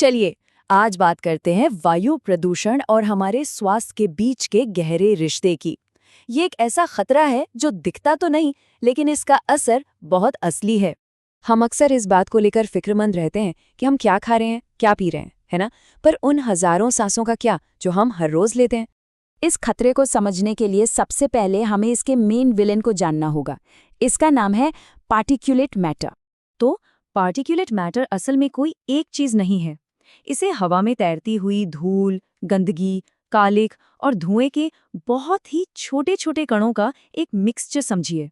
चलिए आज बात करते हैं वायु प्रदूषण और हमारे स्वास्थ्य के बीच के गहरे रिश्ते की। ये एक ऐसा खतरा है जो दिखता तो नहीं, लेकिन इसका असर बहुत असली है। हम अक्सर इस बात को लेकर फिक्रमंद रहते हैं कि हम क्या खा रहे हैं, क्या पी रहे हैं, है ना? पर उन हजारों सांसों का क्या जो हम हर रोज लेते हैं? इस खतरे को समझने के लिए सबसे पहले हमें इसके मेन विलेन को जानना होगा। इसका नाम है पार्टिक्यूलेट मैटर। तो पार्टिकुलेट मैटर असल में कोई एक चीज नहीं है। इसे हवा में तैरती हुई धूल, गंदगी, कालिख और धुएं के बहुत ही छोटे छोटे कणों का एक मिक्सचर समझिए।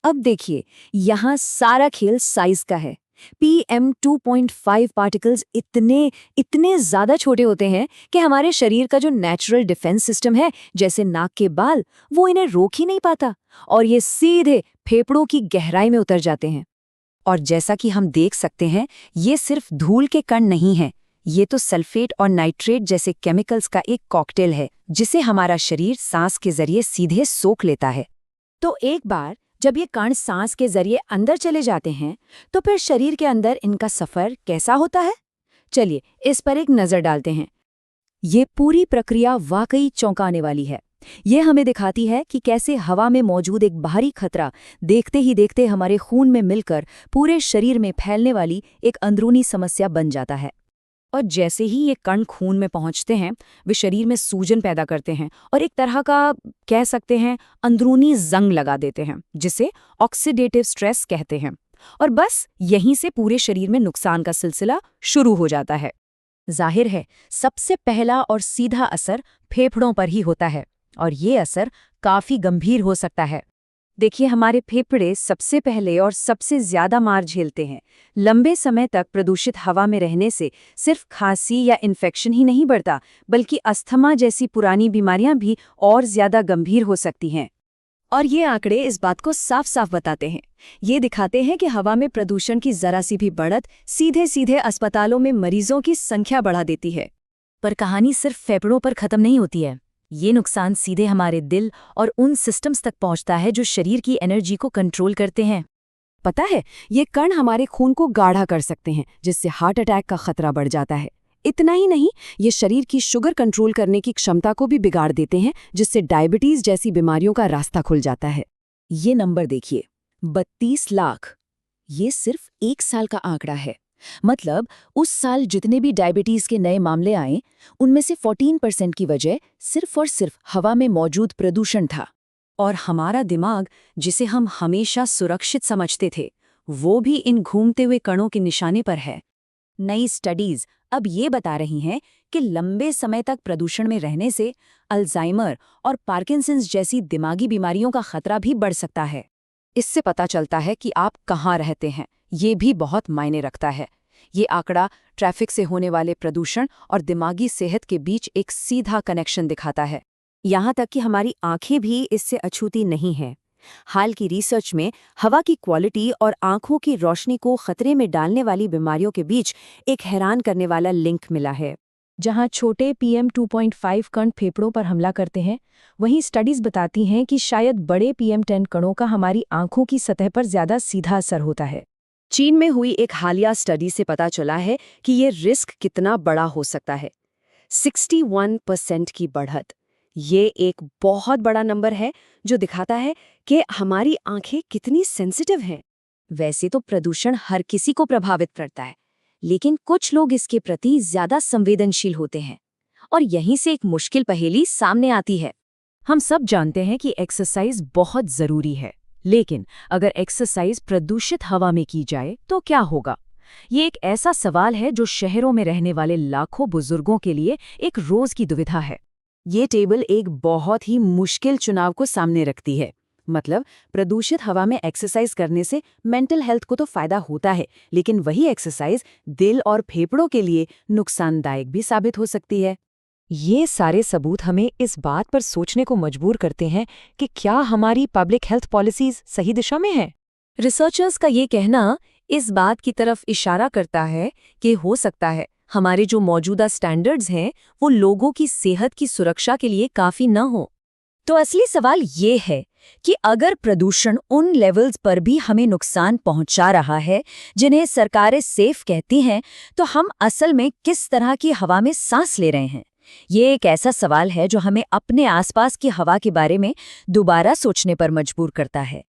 अब देखिए, यहाँ सारा खेल साइज का है। PM2.5 पार्टिकल्स इतने इतने ज्यादा छोटे होते हैं कि हमारे शरीर का जो नेचुरल डिफेंस सिस्टम है, जैसे नाक के बाल, वो इन्हें रोक ही नहीं पाता और ये सीधे फेफड़ों की गहराई में उतर जाते हैं। और जैसा कि हम देख सकते हैं, ये सिर्फ धूल के कण नहीं हैं। ये तो सल्फेट और नाइट्रेट जैसे केमिकल्स का एक कॉकटेल है, जिसे हमारा शरीर सांस के जरिए सीधे सोख लेता है। तो एक बार जब ये कण सांस के जरिए अंदर चले जाते हैं, तो फिर शरीर के अंदर इनका सफर कैसा होता है? चलिए इस पर एक नजर डालते हैं। ये पूरी प्रक्रिया वाकई चौंकाने वाली है। ये हमें दिखाती है कि कैसे हवा में मौजूद एक बाहरी खतरा देखते ही देखते हमारे खून में मिलकर पूरे शरीर में फैलने वाली एक अंदरूनी समस्या बन जाता है। और जैसे ही ये कण खून में पहुंचते हैं, वे शरीर में सूजन पैदा करते हैं और एक तरह का, कह सकते हैं, अंदरूनी जंग लगा देते हैं, जिसे ऑक्सीडेटिव स्ट्रेस कहते हैं। और बस यहीं से पूरे शरीर में नुकसान का सिलसिला शुरू हो जाता है। जाहिर है, सबसे पहला और सीधा असर फेफड़ों पर ही होता है, और ये असर काफी गंभीर हो सकता है। देखिए, हमारे फेफड़े सबसे पहले और सबसे ज्यादा मार झेलते हैं। लंबे समय तक प्रदूषित हवा में रहने से सिर्फ खांसी या इन्फेक्शन ही नहीं बढ़ता, बल्कि अस्थमा जैसी पुरानी बीमारियां भी और ज्यादा गंभीर हो सकती हैं। और ये आंकड़े इस बात को साफ साफ बताते हैं। ये दिखाते हैं कि हवा में प्रदूषण की जरा सी भी बढ़त सीधे सीधे अस्पतालों में मरीजों की संख्या बढ़ा देती है। पर कहानी सिर्फ फेफड़ों पर खत्म नहीं होती है। ये नुकसान सीधे हमारे दिल और उन सिस्टम्स तक पहुंचता है जो शरीर की एनर्जी को कंट्रोल करते हैं। पता है, ये कण हमारे खून को गाढ़ा कर सकते हैं, जिससे हार्ट अटैक का खतरा बढ़ जाता है। इतना ही नहीं, ये शरीर की शुगर कंट्रोल करने की क्षमता को भी बिगाड़ देते हैं, जिससे डायबिटीज जैसी बीमारियों का रास्ता खुल जाता है। ये नंबर देखिए, 32 लाख। ये सिर्फ एक साल का आंकड़ा है। मतलब उस साल जितने भी डायबिटीज के नए मामले आए, उनमें से 14% की वजह सिर्फ और सिर्फ हवा में मौजूद प्रदूषण था। और हमारा दिमाग, जिसे हम हमेशा सुरक्षित समझते थे, वो भी इन घूमते हुए कणों के निशाने पर है। नई स्टडीज अब ये बता रही हैं कि लंबे समय तक प्रदूषण में रहने से अल्जाइमर और पार्किंसंस जैसी दिमागी बीमारियों का खतरा भी बढ़ सकता है। इससे पता चलता है कि आप कहाँ रहते हैं, ये भी बहुत मायने रखता है। ये आंकड़ा ट्रैफिक से होने वाले प्रदूषण और दिमागी सेहत के बीच एक सीधा कनेक्शन दिखाता है। यहाँ तक कि हमारी आंखें भी इससे अछूती नहीं हैं। हाल की रिसर्च में हवा की क्वालिटी और आंखों की रोशनी को खतरे में डालने वाली बीमारियों के बीच एक हैरान करने वाला लिंक मिला है। जहाँ छोटे PM2.5 कण फेफड़ों पर हमला करते हैं, वहीं स्टडीज बताती हैं कि शायद बड़े PM10 कणों का हमारी आंखों की सतह पर ज्यादा सीधा असर होता है। चीन में हुई एक हालिया स्टडी से पता चला है कि ये रिस्क कितना बड़ा हो सकता है। 61% की बढ़त। ये एक बहुत बड़ा नंबर है, जो दिखाता है कि हमारी आंखें कितनी सेंसिटिव हैं। वैसे तो प्रदूषण हर किसी को प्रभावित करता है, लेकिन कुछ लोग इसके प्रति ज्यादा संवेदनशील होते हैं। और यहीं से एक मुश्किल पहेली सामने आती है। हम सब जानते हैं कि एक्सरसाइज बहुत जरूरी है, लेकिन अगर एक्सरसाइज प्रदूषित हवा में की जाए तो क्या होगा? ये एक ऐसा सवाल है जो शहरों में रहने वाले लाखों बुजुर्गों के लिए एक रोज की दुविधा है। ये टेबल एक बहुत ही मुश्किल चुनाव को सामने रखती है। मतलब, प्रदूषित हवा में एक्सरसाइज करने से मेंटल हेल्थ को तो फायदा होता है, लेकिन वही एक्सरसाइज दिल और फेफड़ों के लिए नुकसानदायक भी साबित हो सकती है। ये सारे सबूत हमें इस बात पर सोचने को मजबूर करते हैं कि क्या हमारी पब्लिक हेल्थ पॉलिसीज सही दिशा में हैं? रिसर्चर्स का ये कहना इस बात की तरफ इशारा करता है कि हो सकता है हमारे जो मौजूदा स्टैंडर्ड्स हैं, वो लोगों की सेहत की सुरक्षा के लिए काफी न हो। तो असली सवाल ये है कि अगर प्रदूषण उन लेवल्स पर भी हमें नुकसान पहुंचा रहा है जिन्हें सरकारें सेफ कहती हैं, तो हम असल में किस तरह की हवा में सांस ले रहे हैं? ये एक ऐसा सवाल है जो हमें अपने आसपास की हवा के बारे में दोबारा सोचने पर मजबूर करता है।